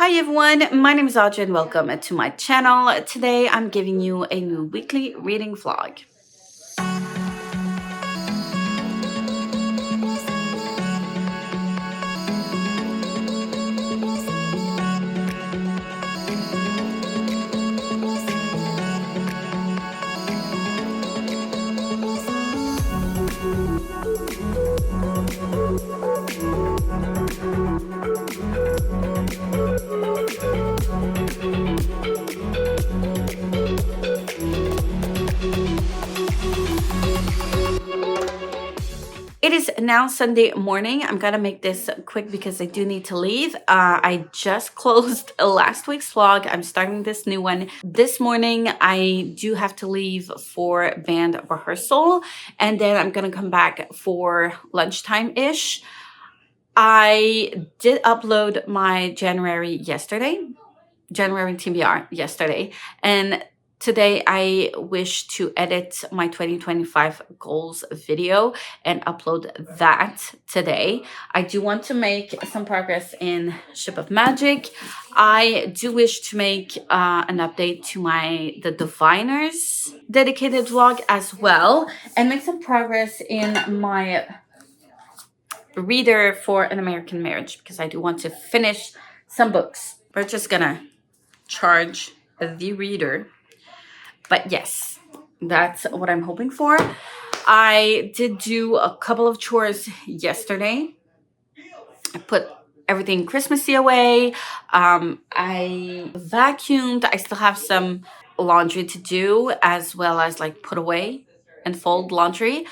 Hi everyone, my name is Audrey and welcome to my channel. Today I'm giving you a new weekly reading vlog. It is now Sunday morning. I'm gonna make this quick because I do need to leave. I just closed last week's vlog. I'm starting this new one. This morning, I do have to leave for band rehearsal, and then I'm gonna come back for lunchtime-ish. I did upload my January TBR yesterday, and today I wish to edit my 2025 goals video and upload that today. I do want to make some progress in Ship of Magic. I do wish to make an update to the Diviners dedicated vlog as well, and make some progress in my reader for An American Marriage, because I do want to finish some books. We're just gonna charge the reader. But yes, that's what I'm hoping for. I did do a couple of chores yesterday. I put everything Christmassy away. I vacuumed. I still have some laundry to do, as well as like put away and fold laundry.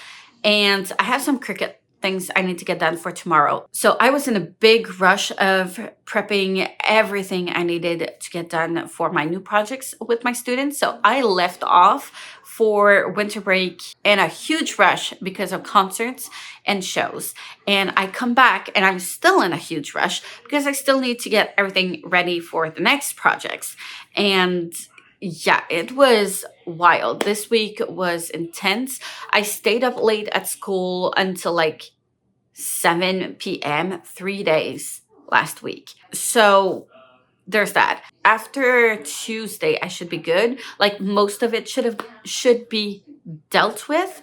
And I have some Cricut things I need to get done for tomorrow. So I was in a big rush of prepping everything I needed to get done for my new projects with my students. So I left off for winter break in a huge rush because of concerts and shows. And I come back and I'm still in a huge rush because I still need to get everything ready for the next projects. And yeah, it was wild. This week was intense. I stayed up late at school until like 7 p.m. 3 days last week. So there's that. After Tuesday, I should be good. Like most of it should be dealt with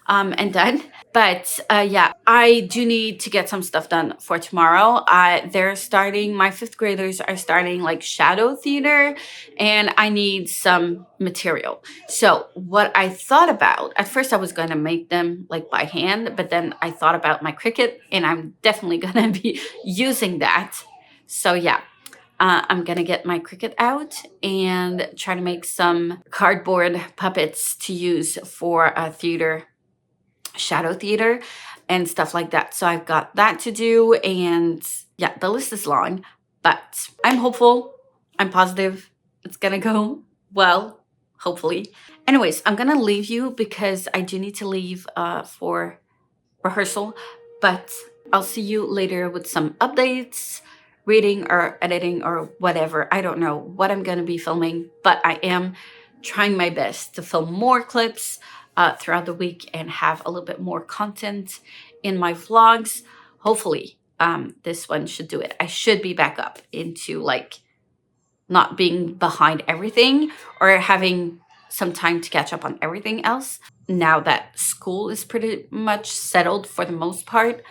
and done. But yeah, I do need to get some stuff done for tomorrow. They're starting, my fifth graders are starting like shadow theater, and I need some material. So what I thought about, at first I was going to make them like by hand, but then I thought about my Cricut, and I'm definitely going to be using that. So yeah. I'm gonna get my Cricut out and try to make some cardboard puppets to use for a theater, shadow theater and stuff like that. So I've got that to do, and yeah, the list is long, but I'm hopeful, I'm positive it's gonna go well, hopefully. Anyways, I'm gonna leave you because I do need to leave for rehearsal, but I'll see you later with some updates, reading or editing or whatever. I don't know what I'm going to be filming, but I am trying my best to film more clips throughout the week and have a little bit more content in my vlogs. Hopefully, this one should do it. I should be back up into like not being behind everything or having some time to catch up on everything else now that school is pretty much settled for the most part.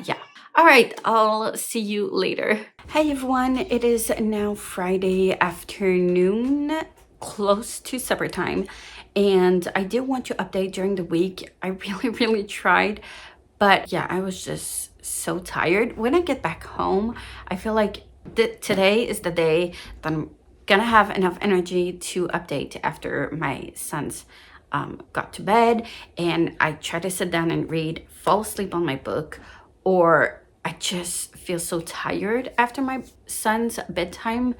Yeah. All right, I'll see you later. Hey everyone, it is now Friday afternoon, close to supper time. And I did want to update during the week. I really tried, but yeah, I was just so tired. When I get back home, I feel like today is the day that I'm gonna have enough energy to update after my sons got to bed, and I try to sit down and read, fall asleep on my book, or I just feel so tired after my son's bedtime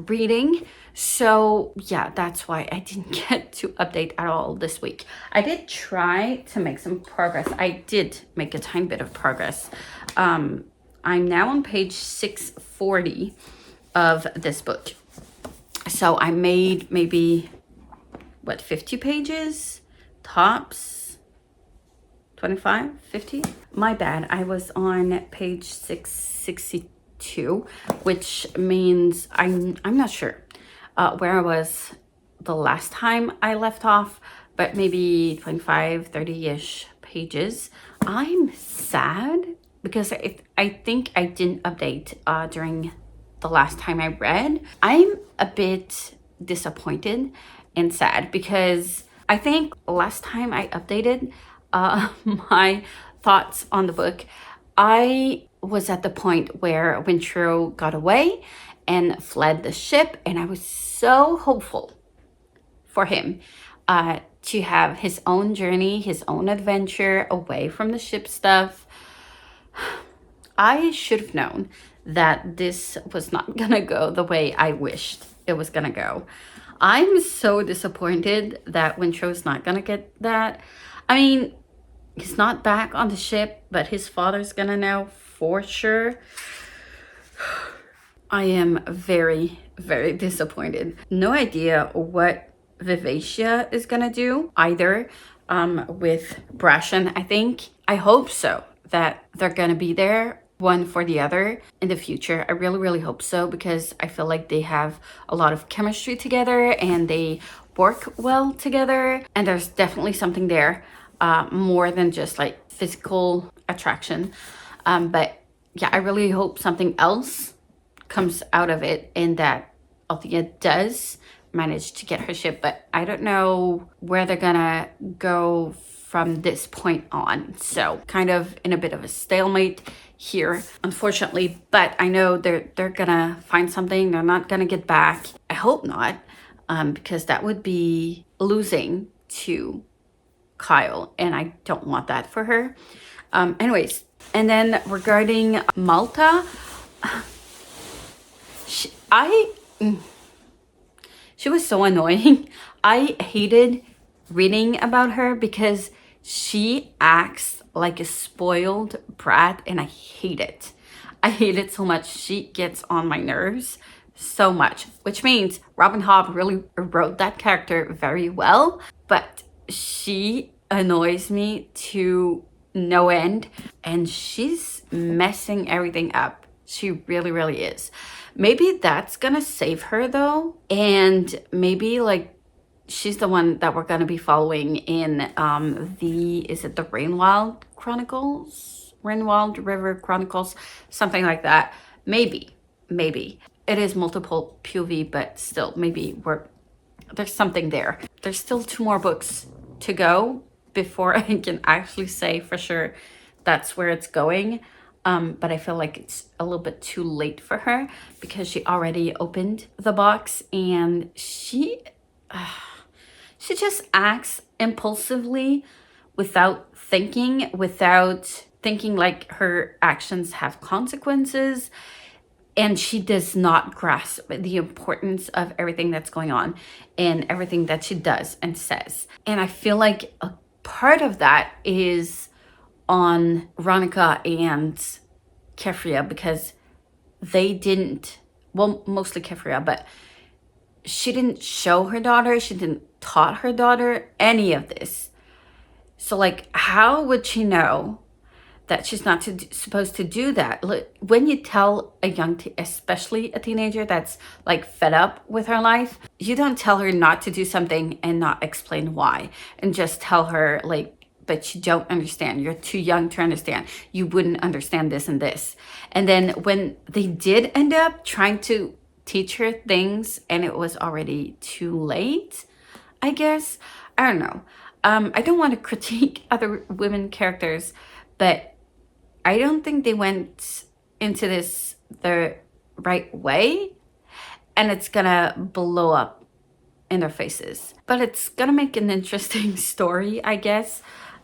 reading. So yeah, that's why I didn't get to update at all this week. I did try to make some progress. I did make a tiny bit of progress. I'm now on page 640 of this book. So I made maybe, what, 50 pages? Tops? 25, 50? My bad. I was on page 662 22, which means I'm not sure where I was the last time I left off, but maybe 25, 30-ish pages. I'm sad because I think I didn't update during the last time I read. I'm a bit disappointed and sad because I think last time I updated my thoughts on the book, I was at the point where Wintrow got away and fled the ship, and I was so hopeful for him to have his own journey, his own adventure away from the ship stuff. I should have known that this was not gonna go the way I wished it was gonna go. I'm so disappointed that Wintrow's not gonna get that. I mean, he's not back on the ship, but his father's gonna know for sure. I am very, very disappointed. No idea what Vivacia is gonna do either with Brashen. I hope so, that they're gonna be there one for the other in the future. I really, really hope so, because I feel like they have a lot of chemistry together and they work well together, and there's definitely something there, more than just like physical attraction. But yeah, I really hope something else comes out of it and that Althea does manage to get her ship, but I don't know where they're gonna go from this point on. So kind of in a bit of a stalemate here, unfortunately, but I know they're gonna find something. They're not gonna get back. I hope not, because that would be losing to Kyle, and I don't want that for her. Anyways, and then regarding Malta, she was so annoying. I hated reading about her because she acts like a spoiled brat, and I hate it. I hate it so much. She gets on my nerves so much, which means Robin Hobb really wrote that character very well, but she annoys me to no end, and she's messing everything up. She really, really is. Maybe that's gonna save her though, and maybe like she's the one that we're gonna be following in the Rainwild Chronicles? Rainwild River Chronicles, something like that. Maybe. It is multiple POV, but still, maybe there's something there. There's still 2 more books to go before I can actually say for sure that's where it's going. But I feel like it's a little bit too late for her because she already opened the box, and she just acts impulsively without thinking like her actions have consequences. And she does not grasp the importance of everything that's going on and everything that she does and says. And I feel like a part of that is on Ronica and Kefria, because they didn't, well, mostly Kefria, but she didn't show her daughter, she didn't taught her daughter any of this. So like, how would she know that she's not supposed to do that? When you tell a especially a teenager that's like fed up with her life, you don't tell her not to do something and not explain why, and just tell her like, but you don't understand. You're too young to understand. You wouldn't understand this and this. And then when they did end up trying to teach her things and it was already too late, I guess. I don't know. I don't want to critique other women characters, but I don't think they went into this the right way, and it's gonna blow up in their faces. But it's gonna make an interesting story, I guess.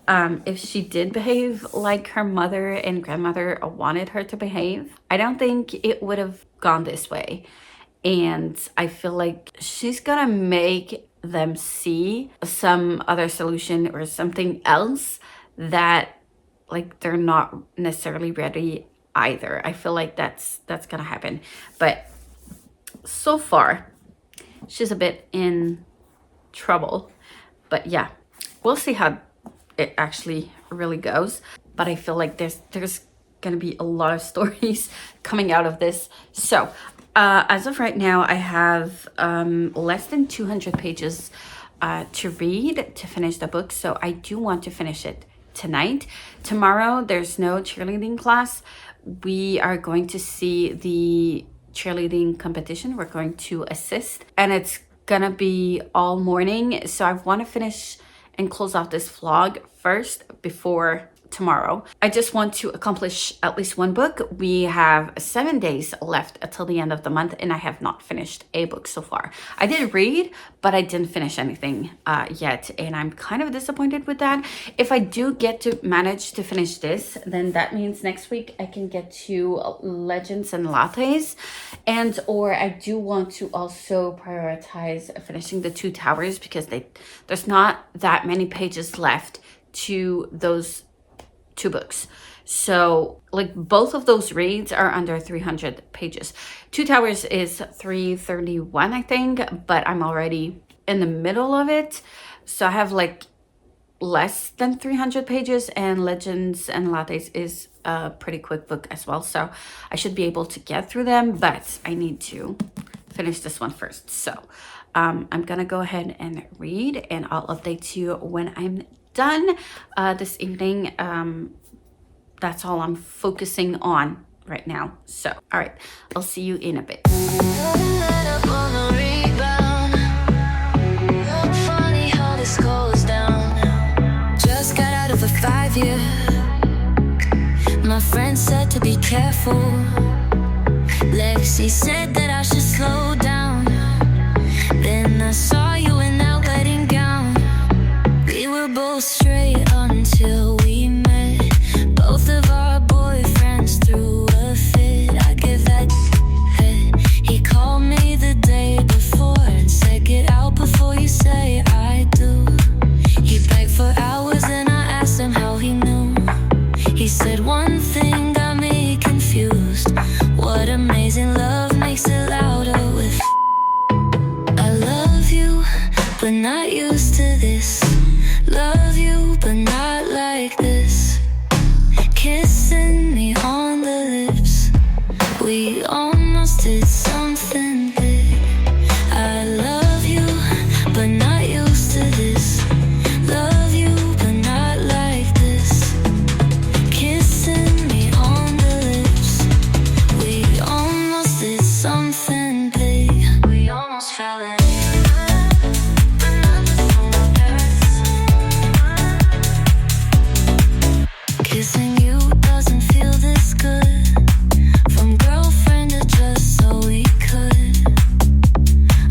If she did behave like her mother and grandmother wanted her to behave, I don't think it would have gone this way. And I feel like she's gonna make them see some other solution or something else that like they're not necessarily ready either. I feel like that's gonna happen. But so far, she's a bit in trouble. But yeah, we'll see how it actually really goes. But I feel like there's gonna be a lot of stories coming out of this. So as of right now, I have less than 200 pages to read to finish the book. So I do want to finish it tonight. Tomorrow, there's no cheerleading class. We are going to see the cheerleading competition. We're going to assist, and it's gonna be all morning. So I want to finish and close out this vlog first before tomorrow. I just want to accomplish at least one book. We have 7 days left until the end of the month, and I have not finished a book so far. I did read, but I didn't finish anything yet, and I'm kind of disappointed with that. If I do get to manage to finish this, then that means next week I can get to Legends and Lattes, and or I do want to also prioritize finishing the Two Towers, because there's not that many pages left to those two books. So like both of those reads are under 300 pages. Two Towers is 331, I think, but I'm already in the middle of it. So I have like less than 300 pages, and Legends and Lattes is a pretty quick book as well. So I should be able to get through them, but I need to finish this one first. So I'm gonna go ahead and read, and I'll update you when I'm done this evening. That's all I'm focusing on right now. So, all right, I'll see you in a bit. Just got out of a 5-year. My friend said to be careful. Lexi said that I should slow down. Then I saw you in that wedding gown. We were both straight until we met. Both of our boyfriends threw a fit. I give that head. He called me the day before and said, get out before you say I do. He begged for hours and I asked him how he knew. He said one thing got me confused. What amazing love makes it louder with I love you, but not used to this. Love you, but not like this. Kissing me on the lips. We almost did something big. I love you, but not used to this. Love you, but not like this. Kissing me on the lips. We almost did something big. We almost fell in. Kissing you doesn't feel this good. From girlfriend to just so we could.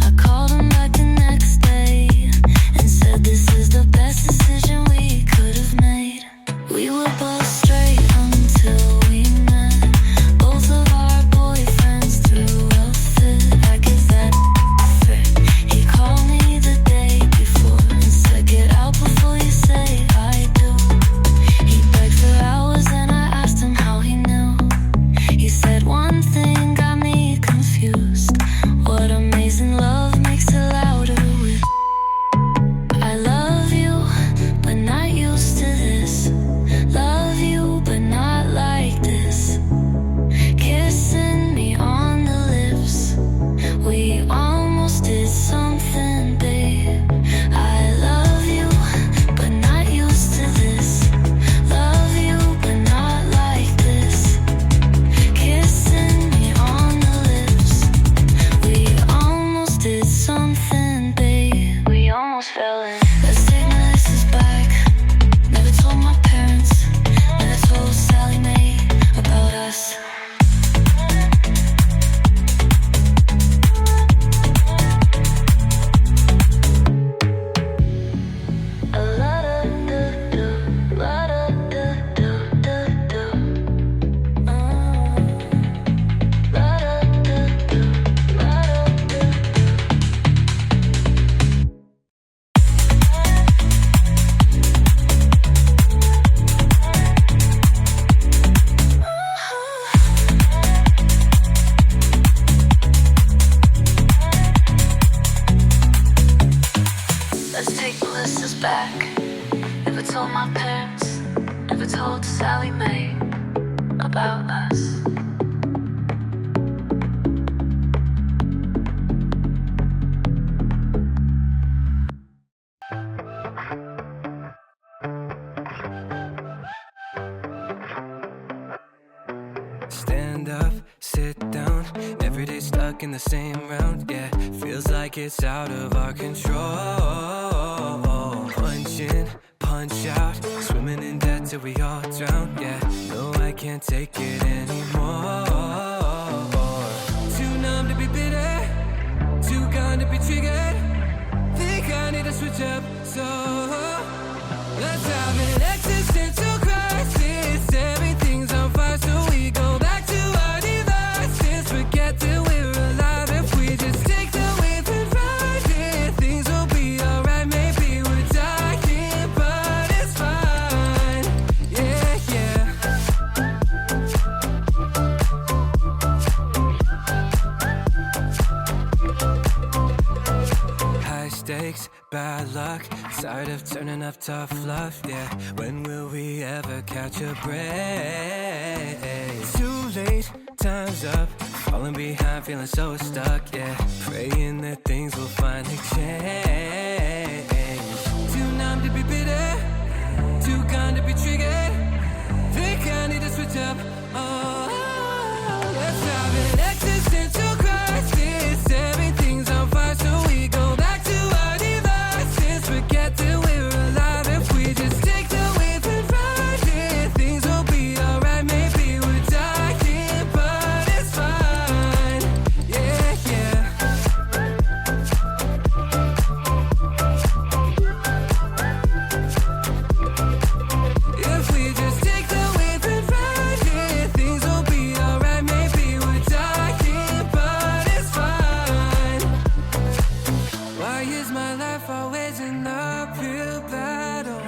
I called him back the next day and said this is the best decision we could have made. We were both straight until we met. Both of our boyfriends threw a fit. I give that fit. He called me the day before and said get out before you say I do. He begged for hours and I asked him how he knew. He said one thing got me confused. What amazing love makes it louder with I love you, but not used to this. Love you, but not like this. Kissing me on the lips. We almost did something big. I love you, but not used to this. Love you, but not like this. Kissing me on the lips. We almost did something big. We almost fell in. Let's take my license back. Never told my parents. Never told Sally Mae about us. Let's take the listeners back. Never told my parents. Never told Sally Mae about about us. Stand up, sit down, every day stuck in the same round, yeah. Feels like it's out of our control. Punch in, punch out, swimming in debt till we all drown, yeah. No, I can't take it anymore. Too numb to be bitter, too gone to be triggered. Think I need to switch up, so let's have an existential crisis. Everything's on fire, so we go back to our devices. Forget that we're alive if we just take the whip and ride it. Things will be alright, maybe we're dying, but it's fine. Yeah, yeah. High stakes, bad luck, tired of turning up tough love, yeah. When will we ever catch a break? Too late, time's up, falling behind, feeling so stuck, yeah. Praying that things will finally change. Too numb to be bitter, too gone to be triggered. Think I need to switch up, oh. Let's have an existential crisis. Everything's on fire, so we go back to our devices. Forget that we're alive if we just take the whip and ride it. Things will be alright, maybe we're dying, but it's fine. Yeah, yeah. If we just take the whip and ride it, things will be alright, maybe we're dying, but it's fine. Why is my life always an uphill battle?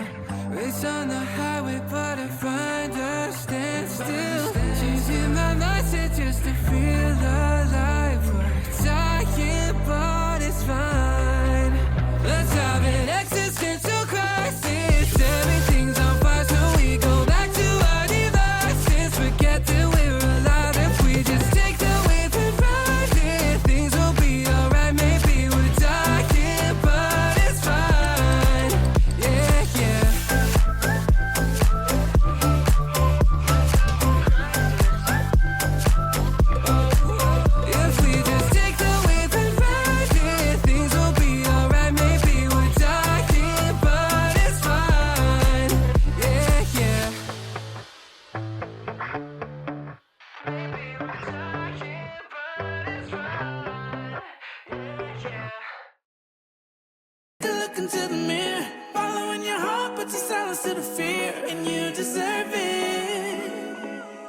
Race on the highway, but I find a standstill. Changing my mindset just to feel alive. We're dying, but it's fine. Let's have an existential crisis. Everything's on fire, so we go back to our devices. Forget that we're alive if we just take the whip and ride it. Things will be alright, maybe we're dying, but it's fine. Yeah, yeah. If we just take the whip and ride it, things will be alright, maybe we're dying, but it's fine. Yeah, yeah. Maybe we're dying, but it's fine. Yeah, yeah. Look into the mirror, following your heart, but you silence to the fear, and you deserve it.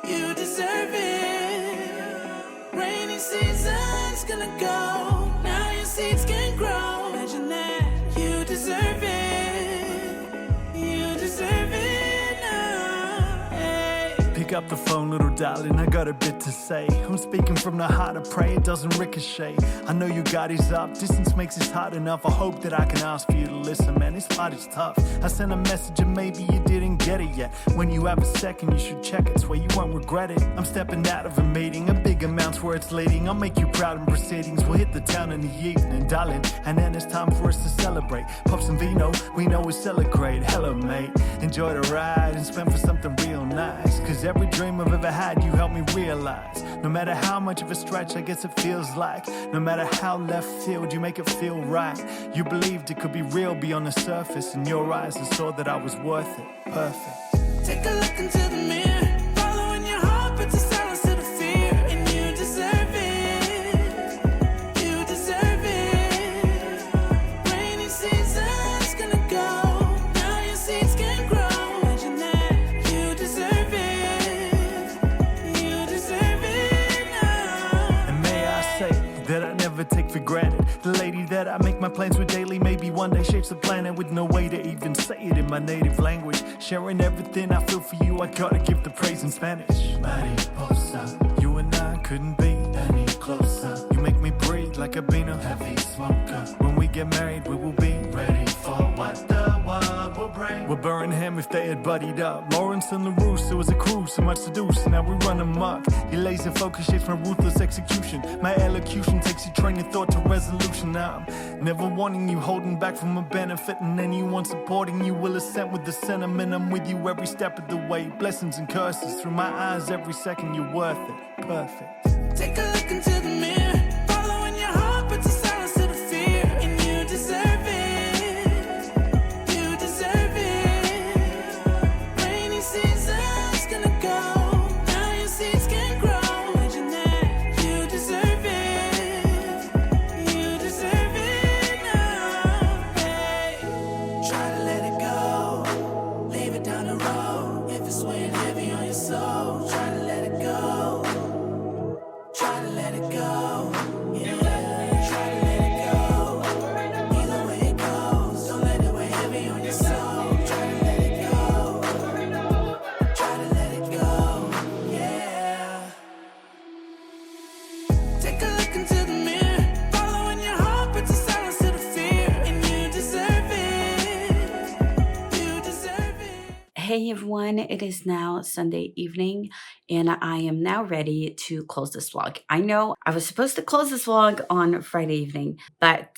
You deserve it. Rainy season's gonna go. Now your seeds can grow. Imagine that. You deserve it. You deserve it now. Hey. Pick up the phone, little darling, I got a bit to say. I'm speaking from the heart, I pray it doesn't ricochet. I know you got his up, distance makes this hard enough. I hope that I can ask for you to listen, man, this fight is tough. I sent a message and maybe you didn't get it yet. When you have a second, you should check it, swear you won't regret it. I'm stepping out of a meeting, a big amount's where it's leading. I'll make you proud in proceedings, we'll hit the town in the evening, darling. And then it's time for us to celebrate. Pop some vino, we know it's celebrate. Hello, mate, enjoy the ride and spend for something real nice. Cause every dream I've ever had, you helped me realize. No matter how much of a stretch I guess it feels like, no matter how left field, you make it feel right. You believed it could be real beyond the surface. In your eyes I saw that I was worth it. Perfect. Take a look into the mirror, following your heart, but you silence to the fear, and you deserve it. You deserve it. Rainy season's gonna go. Now your seeds can grow. Imagine that. You deserve it. You deserve it now. And may I say that I never take for granted the lady that I make my plans with daily. Maybe one day shapes the planet with no way to even say it in my native language. Sharing everything I feel for you, I gotta give the praise in Spanish. Mariposa, you and I couldn't be any closer. You make me breathe like a bean of heavy smoker. When we get married, we will be ready for what the world will bring. We'll burn him if they had buddied up. Lawrence and LaRousse, it was a crew, so much to do, so now we run amok. Your laser focus shapes my ruthless execution. My elocution takes your train of thought to resolution. Now I'm never wanting you, holding back from a benefit, and anyone supporting you will assent with the sentiment. I'm with you every step of the way. Blessings and curses through my eyes, every second you're worth it. Perfect. Take a look into the mirror, following your heart, but to silence to the fear, and you deserve it. You deserve it. Rainy season's gonna go. Now your seeds can grow. Imagine that. You deserve it. You deserve it now. Hey, try to let it go. Leave it down the road. If it's weighing heavy on your soul, try to let it go. Try to let it go, yeah. Try to let it go. Either way it goes, don't let it weigh heavy on your soul. Try to let it go. Try to let it go, yeah. Take a look into the mirror, following your heart, but to silence to the fear, and you deserve it. You deserve it. Hey everyone, it is now Sunday evening and I am now ready to close this vlog. I know I was supposed to close this vlog on Friday evening, but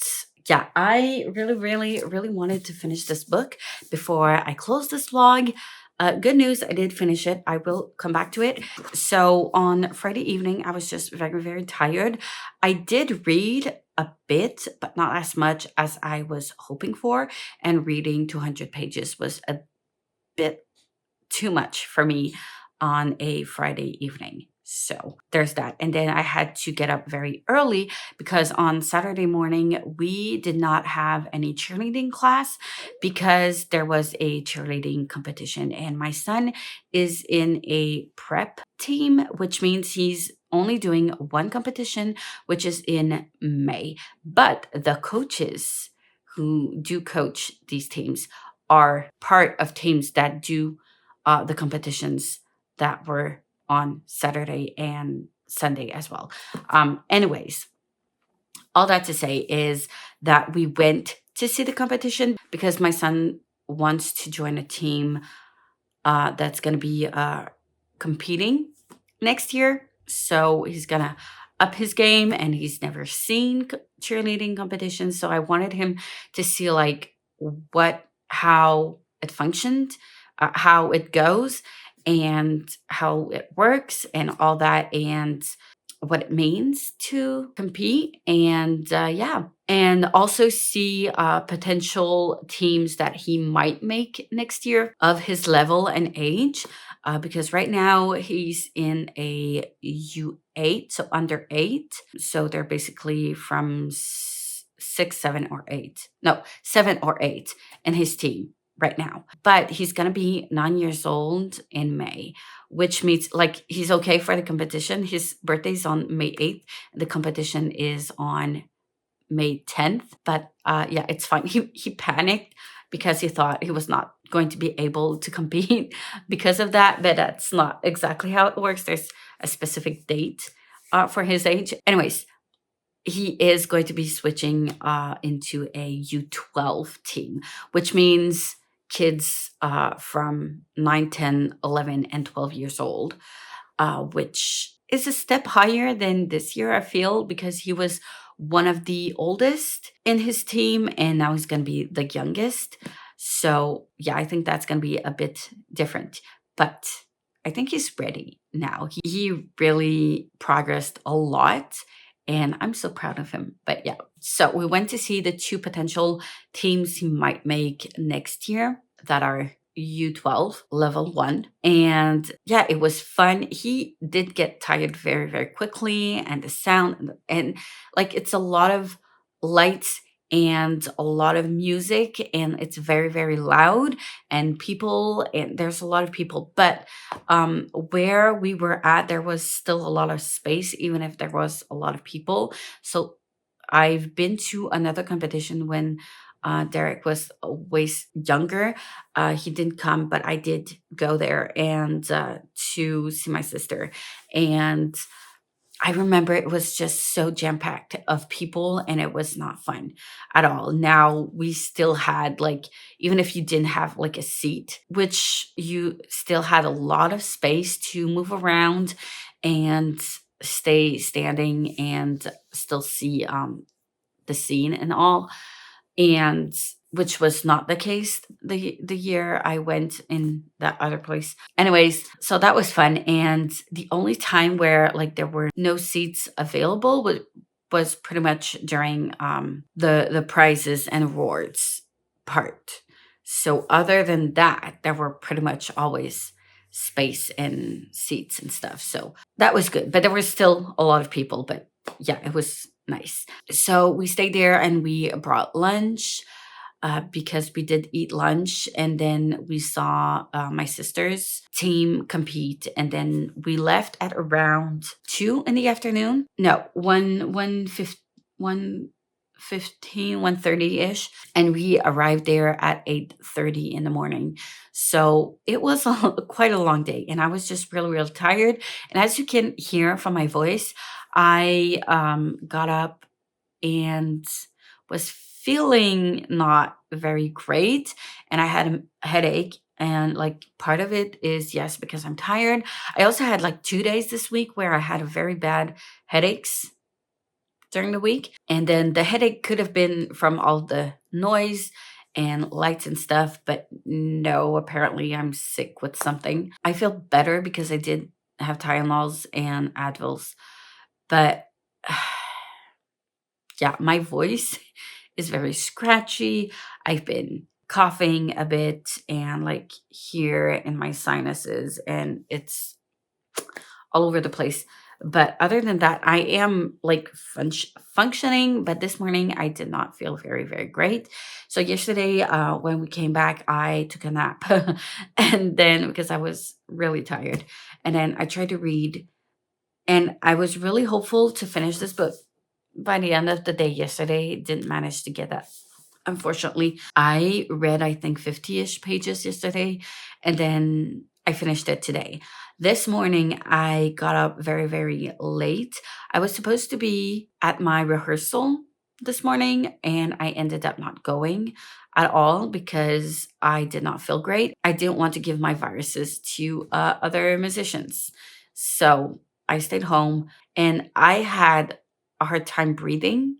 yeah, I really wanted to finish this book before I close this vlog. Good news, I did finish it. I will come back to it. So on Friday evening, I was just very tired. I did read a bit, but not as much as I was hoping for. And reading 200 pages was a bit too much for me on a Friday evening. So there's that. And then I had to get up very early because on Saturday morning, we did not have any cheerleading class because there was a cheerleading competition. And my son is in a prep team, which means he's only doing one competition, which is in May. But the coaches who do coach these teams are part of teams that do the competitions that were on Saturday and Sunday as well. Anyways, all that to say is that we went to see the competition because my son wants to join a team that's going to be competing next year. So he's going to up his game and he's never seen cheerleading competitions. So I wanted him to see like how it functioned, how it goes and how it works and all that and what it means to compete and yeah, and also see potential teams that he might make next year of his level and age because right now he's in a U8, so under 8, so they're basically from 6, 7 or 8, no 7 or 8 in his team right now. But he's going to be 9 years old in May, which means like he's okay for the competition. His birthday's on May 8th. The competition is on May 10th. But yeah, it's fine. He panicked because he thought he was not going to be able to compete because of that. But that's not exactly how it works. There's a specific date for his age. Anyways, he is going to be switching into a U12 team, which means kids from 9, 10, 11, and 12 years old, which is a step higher than this year, I feel, because he was one of the oldest in his team, and now he's going to be the youngest. So yeah, I think that's going to be a bit different. But I think he's ready now. He really progressed a lot. And I'm so proud of him. But yeah, so we went to see the 2 potential teams he might make next year that are U12 level 1. And yeah, it was fun. He did get tired very quickly, and the sound and like it's a lot of lights and a lot of music, and it's very loud and people, and there's a lot of people. But where we were at, there was still a lot of space, even if there was a lot of people. So I've been to another competition when Derek was way younger. He didn't come, but I did go there and to see my sister. And I remember it was just so jam-packed of people and it was not fun at all. Now we still had like, even if you didn't have like a seat, which you still had a lot of space to move around and stay standing and still see the scene and all, and which was not the case the year I went in that other place. Anyways, so that was fun, and the only time where like there were no seats available was pretty much during the prizes and awards part. So other than that, there were pretty much always space and seats and stuff. So that was good, but there were still a lot of people, but yeah, it was nice. So we stayed there and we brought lunch because we did eat lunch, and then we saw my sister's team compete, and then we left at around 2 in the afternoon. No, 1:30 ish, and we arrived there at 8:30 in the morning. So it was quite a long day, and I was just really, really tired. And as you can hear from my voice, I got up and was feeling not very great, and I had a headache, and like part of it is yes because I'm tired. I also had like 2 days this week where I had a very bad headaches during the week, and then the headache could have been from all the noise and lights and stuff, but no, apparently I'm sick with something. I feel better because I did have Tylenols and Advils, but yeah, my voice is very scratchy. I've been coughing a bit and like here in my sinuses, and it's all over the place. But other than that, I am like functioning. But this morning, I did not feel very, very great. So yesterday, when we came back, I took a nap, and then because I was really tired, and then I tried to read, and I was really hopeful to finish this book by the end of the day yesterday. Didn't manage to get that. Unfortunately, I read, I think, 50-ish pages yesterday, and then I finished it today. This morning, I got up very, very late. I was supposed to be at my rehearsal this morning, and I ended up not going at all because I did not feel great. I didn't want to give my viruses to other musicians. So I stayed home, and I had a hard time breathing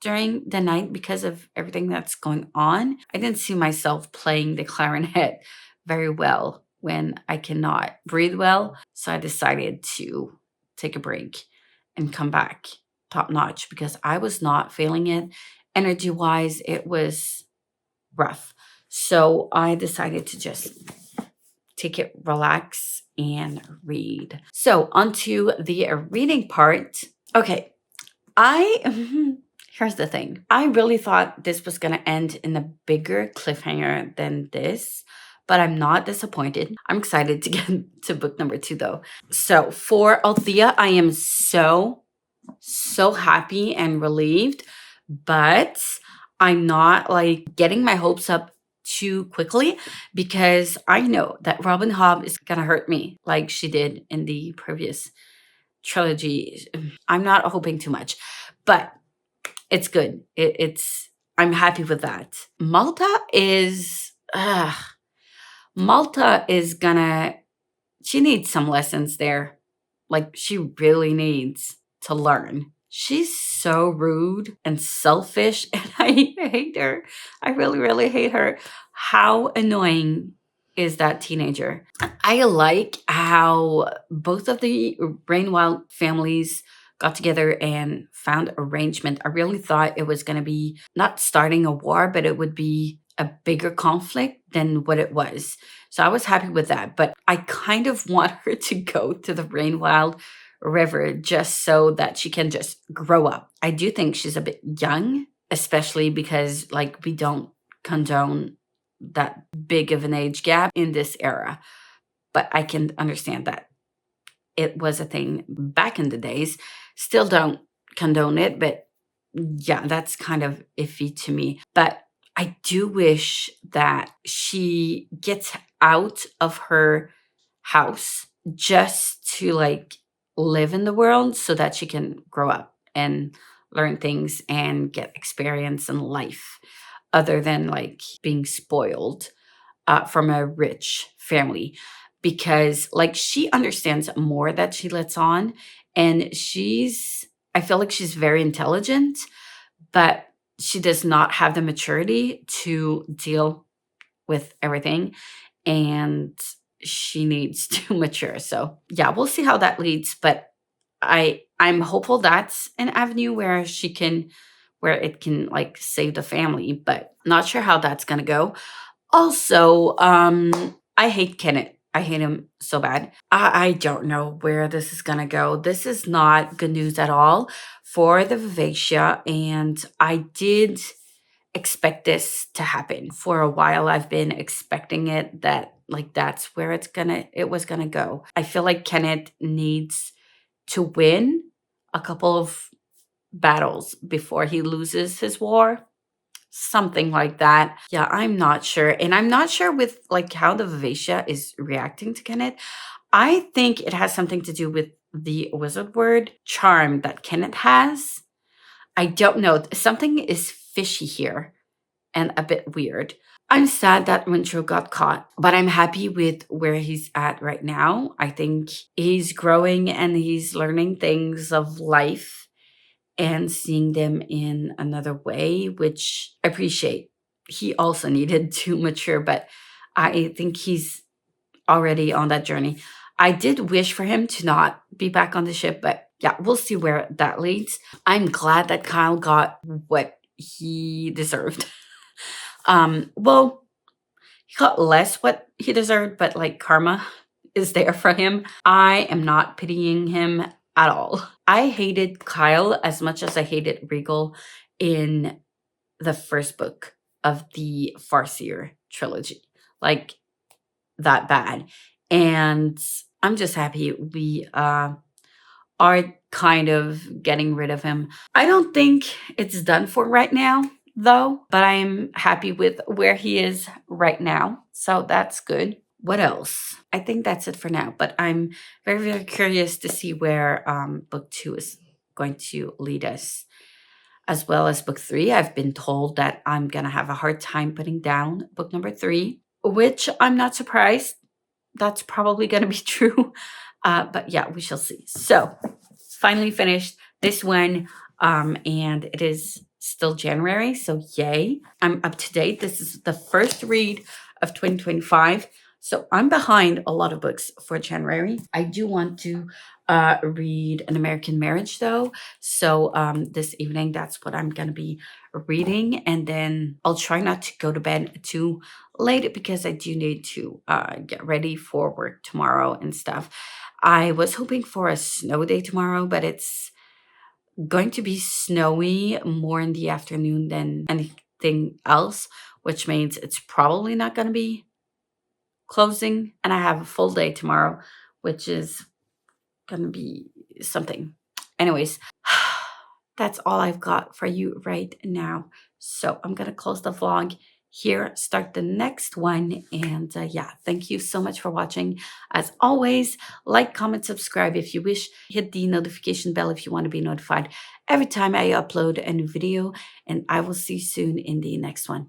during the night because of everything that's going on. I didn't see myself playing the clarinet very well when I cannot breathe well. So I decided to take a break and come back top notch because I was not feeling it. Energy wise, it was rough. So I decided to just take it relax and read. So onto the reading part. Okay, here's the thing. I really thought this was going to end in a bigger cliffhanger than this, but I'm not disappointed. I'm excited to get to book number 2 though. So for Althea, I am so happy and relieved, but I'm not like getting my hopes up too quickly because I know that Robin Hobb is going to hurt me like she did in the previous trilogy. I'm not hoping too much, but it's good. I'm happy with that. Malta is gonna, she needs some lessons there. Like she really needs to learn. She's so rude and selfish, and I hate her. I really, really hate her. How annoying is that teenager? I like how both of the Rainwild families got together and found arrangement. I really thought it was going to be not starting a war, but it would be a bigger conflict than what it was. So I was happy with that. But I kind of want her to go to the Rainwild River just so that she can just grow up. I do think she's a bit young, especially because like we don't condone that big of an age gap in this era. But I can understand that it was a thing back in the days. Still don't condone it, but yeah, that's kind of iffy to me. But I do wish that she gets out of her house just to like live in the world so that she can grow up and learn things and get experience in life other than like being spoiled from a rich family. Because like she understands more that she lets on, and I feel like she's very intelligent, but she does not have the maturity to deal with everything, and she needs to mature. So yeah, we'll see how that leads, but I'm hopeful that's an avenue where where it can like save the family, but not sure how that's gonna go. Also, I hate Kenneth. I hate him so bad. I don't know where this is gonna go. This is not good news at all for the Vivacia, and I did expect this to happen. For a while I've been expecting it, that like that's where it was gonna go. I feel like Kenneth needs to win a couple of battles before he loses his war. Something like that. Yeah, I'm not sure. And I'm not sure with like how the Vivacia is reacting to Kenneth. I think it has something to do with the wizard word charm that Kenneth has. I don't know. Something is fishy here and a bit weird. I'm sad that Wintrow got caught, but I'm happy with where he's at right now. I think he's growing and he's learning things of life and seeing them in another way, which I appreciate. He also needed to mature, but I think he's already on that journey. I did wish for him to not be back on the ship, but yeah, we'll see where that leads. I'm glad that Kyle got what he deserved. Well, he got less what he deserved, but like karma is there for him. I am not pitying him at all. I hated Kyle as much as I hated Regal in the first book of the Farseer trilogy. Like that bad. And I'm just happy we are kind of getting rid of him. I don't think it's done for right now, though, but I'm happy with where he is right now. So that's good. What else? I think that's it for now, but I'm very, very curious to see where book 2 is going to lead us, as well as book 3. I've been told that I'm going to have a hard time putting down book number 3, which I'm not surprised. That's probably going to be true. But yeah, we shall see. So finally finished this one, and it is still January, so yay. I'm up to date. This is the first read of 2025. So I'm behind a lot of books for January. I do want to read An American Marriage, though. So this evening, that's what I'm going to be reading. And then I'll try not to go to bed too late because I do need to get ready for work tomorrow and stuff. I was hoping for a snow day tomorrow, but it's going to be snowy more in the afternoon than anything else, which means it's probably not going to be closing, and I have a full day tomorrow, which is gonna be something. Anyways, that's all I've got for you right now. So I'm gonna close the vlog here, start the next one, and yeah, thank you so much for watching. As always, like, comment, subscribe if you wish. Hit the notification bell if you want to be notified every time I upload a new video, and I will see you soon in the next one.